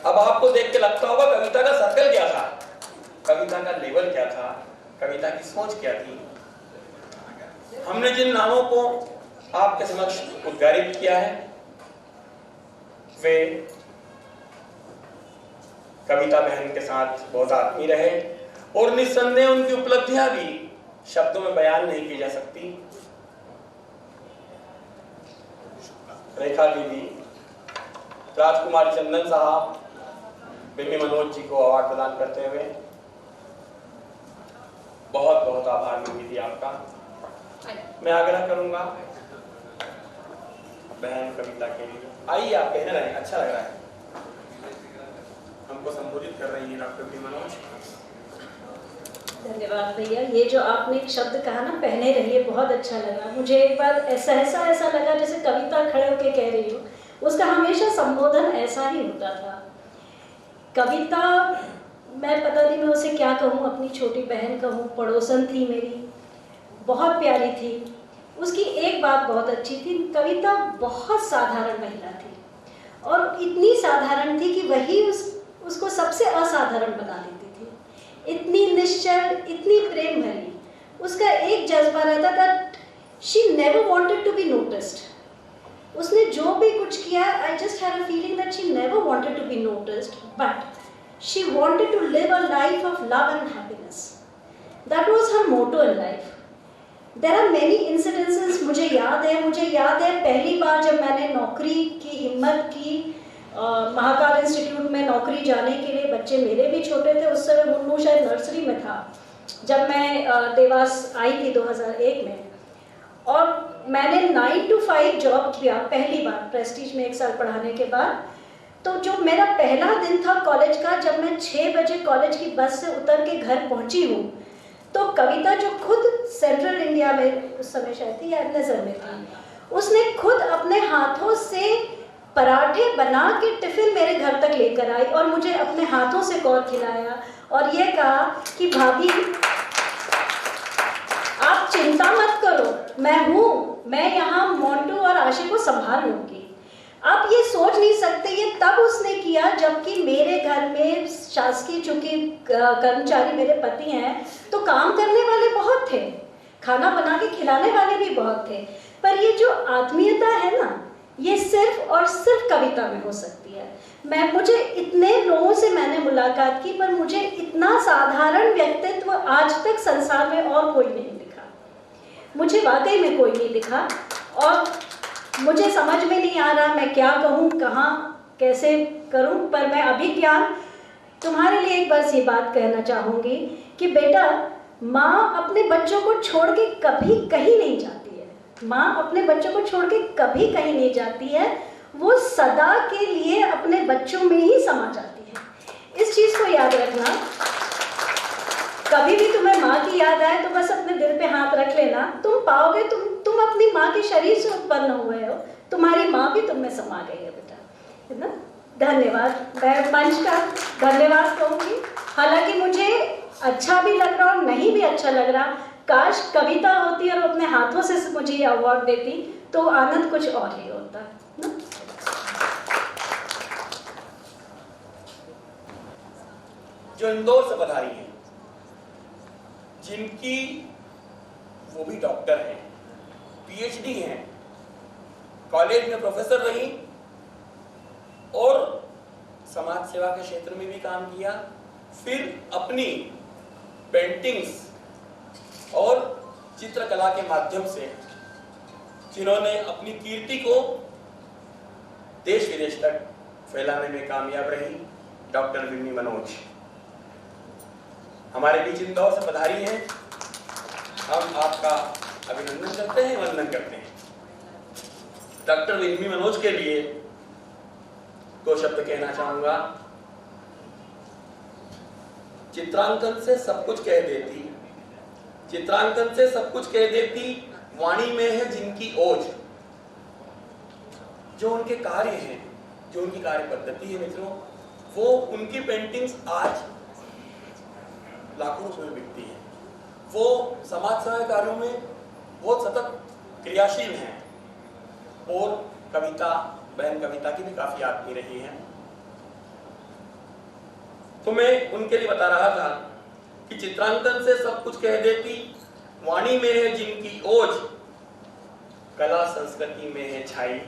अब आपको देख के लगता होगा कविता का सर्कल क्या था, कविता का लेवल क्या था, कविता की सोच क्या थी। हमने जिन नामों को आपके समक्ष उद्गारित किया है वे कविता बहन के साथ बहुत आत्मीय रहे और निस्संदेह उनकी उपलब्धियां भी शब्दों में बयान नहीं की जा सकती। रेखा दीदी, राजकुमारी चंदन साहब, बिन्नी मनोज जी को अवार्ड प्रदान करते हुए बहुत बहुत आभार दीदी आपका। मैं आग्रह करूंगा बहन कविता के लिए आइए, आप कहने रहे, अच्छा लग रहा है, हमको संबोधित कर रही है डॉक्टर बिन्नी मनोज। धन्यवाद भैया। ये जो आपने एक शब्द कहा ना, पहने रहिए, बहुत अच्छा लगा मुझे। एक बार ऐसा लगा जैसे कविता खड़े होके कह रही हो। उसका हमेशा संबोधन ऐसा ही होता था। कविता, मैं पता नहीं मैं उसे क्या कहूँ, अपनी छोटी बहन कहूँ, पड़ोसन थी मेरी, बहुत प्यारी थी। उसकी एक बात बहुत अच्छी थी, कविता बहुत साधारण महिला थी और इतनी साधारण थी कि वही उसको सबसे असाधारण बना देती थी। इतनी निश्चल, इतनी प्रेम भरी। उसका एक जज्बा रहता था, she never wanted to be noticed. उसने जो भी कुछ किया, I just had a feeling that she never wanted to be noticed, but she wanted to live a life of love and happiness. That was her motto in life. There are many incidences. मुझे याद है पहली बार जब मैंने नौकरी की हिम्मत की, महाकाल इंस्टीट्यूट में नौकरी जाने के लिए। बच्चे मेरे भी छोटे थे उस समय, मुन्नू शायद नर्सरी में था जब मैं देवास आई थी 2001 में। और मैंने 9 to 5 जॉब किया पहली बार प्रेस्टीज में 1 साल पढ़ाने के बाद। तो जो मेरा पहला दिन था कॉलेज का, जब मैं 6 बजे कॉलेज की बस से उतर के घर पहुंची हूँ, तो कविता जो खुद सेंट्रल इंडिया में उस समय शायद थी या नजर में थी, उसने खुद अपने हाथों से पराठे बना के टिफिन मेरे घर तक लेकर आई और मुझे अपने हाथों से कौर खिलाया और ये कहा कि भाभी आप चिंता मत करो, मैं हूँ, मैं यहाँ मोंटू और आशी को संभाल लूंगी। आप ये सोच नहीं सकते, ये तब उसने किया जबकि मेरे घर में शासकीय, चूंकि कर्मचारी मेरे पति हैं, तो काम करने वाले बहुत थे, खाना बना के खिलाने वाले भी बहुत थे। पर ये जो आत्मीयता है ना, ये सिर्फ और सिर्फ कविता में हो सकती है। मुझे इतने लोगों से मैंने मुलाकात की, पर मुझे इतना साधारण व्यक्तित्व आज तक संसार में और कोई नहीं दिखा। मुझे वाकई में कोई नहीं दिखा और मुझे समझ में नहीं आ रहा मैं क्या कहूँ, कहाँ कैसे करूँ। पर मैं अभिज्ञान तुम्हारे लिए एक बार सी बात कहना चाहूँगी कि बेटा, माँ अपने बच्चों को छोड़ के कभी कहीं नहीं जाती है। माँ अपने बच्चों को छोड़ के कभी कहीं नहीं जाती है, वो सदा के लिए अपने बच्चों में ही समा जाती है। इस चीज़ को याद रखना। कभी भी तुम्हें माँ की याद आए तो बस अपने दिल पे हाथ रख लेना, तुम पाओगे तुम अपनी माँ के शरीर से उत्पन्न हुए हो, तुम्हारी माँ भी तुम में समा गई है बेटा, है ना। धन्यवाद। मैं मंच का धन्यवाद कहूँगी। हालांकि मुझे अच्छा भी लग रहा और नहीं भी अच्छा लग रहा, काश कविता होती और अपने हाथों से मुझे ये अवार्ड देती तो आनंद कुछ और ही होता ना। जो इंदौर से पधारी हैं, जिनकी वो भी डॉक्टर हैं, पीएचडी हैं, कॉलेज में प्रोफेसर रही और समाज सेवा के क्षेत्र में भी काम किया, फिर अपनी पेंटिंग्स और चित्रकला के माध्यम से जिन्होंने अपनी कीर्ति को देश विदेश तक फैलाने में कामयाब रही, डॉक्टर बिन्नी मनोज हमारे बीच इंदौर से पधारी हैं। हम आपका अभिनंदन करते हैं, वंदन करते हैं। डॉक्टर बिन्नी मनोज के लिए 2 शब्द कहना चाहूंगा। चित्रांकन से सब कुछ कह देती, चित्रांकन से सब कुछ कह देती, वाणी में है जिनकी ओज। जो उनके कार्य हैं, जो उनकी कार्य पद्धति है मित्रों, वो उनकी पेंटिंग्स आज लाखों रुपए में बिकती है। वो समाज सेवा कार्यों में बहुत सतत क्रियाशील हैं और कविता, बहन कविता की भी काफी आत्मीय रही हैं। तो मैं उनके लिए बता रहा था कि चित्रांकन से सब कुछ कह देती वाणी में है जिनकी ओज, कला संस्कृति में है छाई,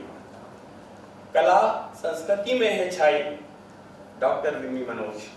कला संस्कृति में है छाई, डॉक्टर विमी मनोज।